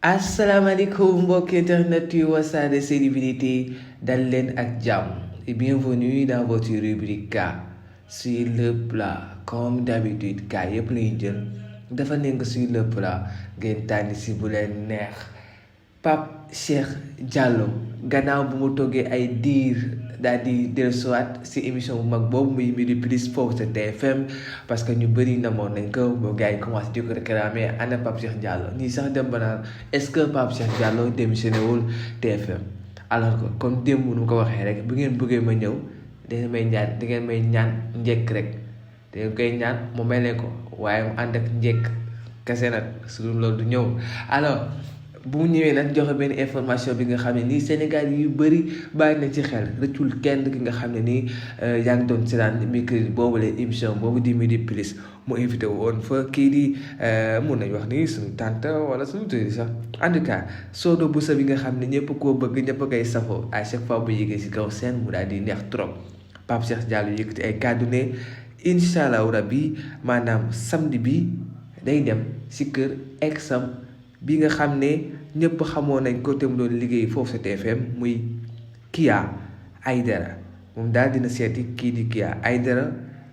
Asalaamaaleykum mbokki internet yu Wassare célébrités dal leen ak jàmm et bienvenue dans votre rubrique K sur le plat comme d'habitude K yëpp lañu jël dafa nekk sur le plat ngeen tànn si bu leen neex Pape Cheikh Diallo gannaaw bu mu toggee ay diir daal di dellusiwaat si émission bu mag boobu muy Midi Plus foofu sa TFM parce que ñu bëri namoon nañ ko ba gars yi commencé di ko réclamer ana Pape Cheikh Diallo ñii sax dem ba naan est-ce que Pape Cheikh Diallo démissionné wul TFM alors que comme démb nu ko waxee rek bu ngeen bëggee ma ñëw da ngeen may ñaan njëkk rek da ngeen koy ñaan mu mel ne ko waaye mu ànd ak njëkk kese nag su dul loolu du ñëw alors. bu mu ñëwee nag joxe benn information bi nga xam ne nii Sénégal yu bëri bàyyi nañ ci xel rëccul kenn ki nga xam ne nii yaa ngi doon seetaan mercredi boobu la émission boobu di Midi Plus mu invité woon fa kii di mun nañ wax ni suñu tante wala suñu tëri sax en tout cas Sodo Boussa bi nga xam ne ñëpp koo bëgg ñëpp a koy safoo à chaque fois bu yéegee si kaw scène mu daal di neex trop Pape Cheikh Diallo yëkkati ay kàddu ne incha allahu rabbi maanaam samedi bi day dem si kër exam bi nga xam ne ñëpp xamoon nañ ko te mu doon liggéey foofu sa TFM muy Aidarra moom daal dina seeti kii di Aidarra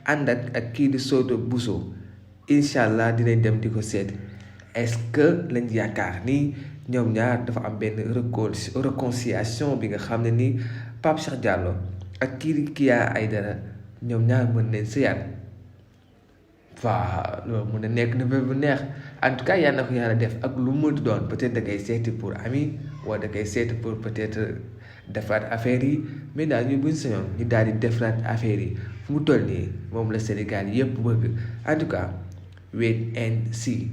ànd ak kii di Sodo Boussa incha allah dinañ dem di ko seeti est-ce que lañ yaakaar ni ñoom ñaar dafa am benn réconciliation bi nga xam ne ni Pape Cheikh Diallo ak kii di Aidarra ñoom ñaar mën nañ sëyaat waaw loolu mun na nekk nouvelle bu neex en tout cas yal na ko yàlla def ak lu mu doon peut-être da ngay seeti pour ami wala da ngay seeti pour peut-être defaat affaire yi mais daal ñu buñ sañoon ñu daal di defaraat affaire yi fu mu toll nii moom la Sénégal yëpp bëgg en tout cas wait and see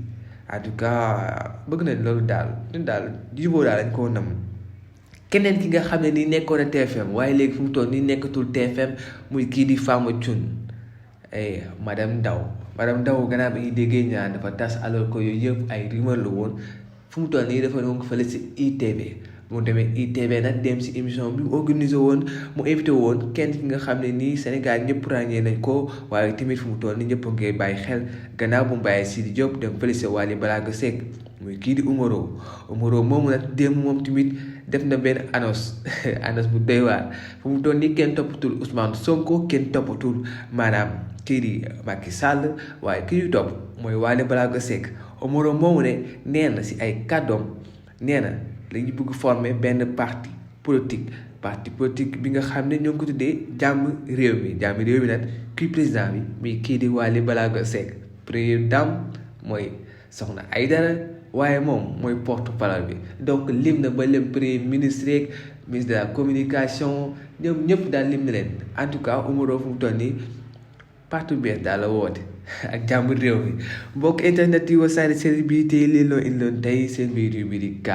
en tout cas bëgg nañ loolu daal ñun daal jubóo daal dañ koo nam keneen ki nga xam ne nii nekkoon a TFM waaye léegi fu mu toll nii nekkatul TFM muy kii di Fama Thioune madame Ndaw gannaaw bi ñuy déggee ñaan dafa tas alors que yooyu yëpp ay rumeur la woon fu mu toll nii dafa doon fële si ITV mu demee ITV nag dem si émission bi mu organisé woon mu invité woon kenn ki nga xam ne nii Sénégal ñëpp ràññee nañ ko waaye tamit fu mu toll nii ñëpp a ngi bàyyi xel gannaaw bu mu bàyyi Sidi Diop dem fële si Wally Ballago Seck muy kii di Umaro moomu nag démb moom tamit def na benn annonce bu doy waar fu mu toll nii kenn toppatul Ousmane Sonko kenn toppatul maanaam kii di Macky Sall waaye kii yu topp mooy Wally Ballago Seck Umaro moomu ne nee na si ay kàddoom nee na lañu bëgg former benn parti politique bi nga xam ne ñoo ngi ko tuddee jàmm réew mi nag kii président bi muy kii di Wally Ballago Seck première dame mooy soxna Aidarra waaye moom mooy porte-parole bi donc lim na ba lim premier ministre rek ministre de la communication ñoom ñëpp daal lim na leen en tout cas Umaro fu mu toll nii parti bees daal la woote ak jàmm réew mi mbokk internet yi Wassare célébrités lii loo indiloon tey seen biir bi K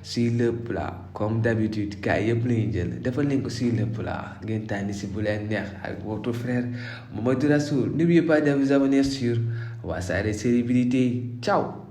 sur le plat comme d'habitude K yëpp lañuy jël defal nañ ko sur le plat ngeen tànn si bu leen neex ak votre frère Mamadou Rassoul n'oubliez pas de vous abonner sur Wassare célébrités ciao.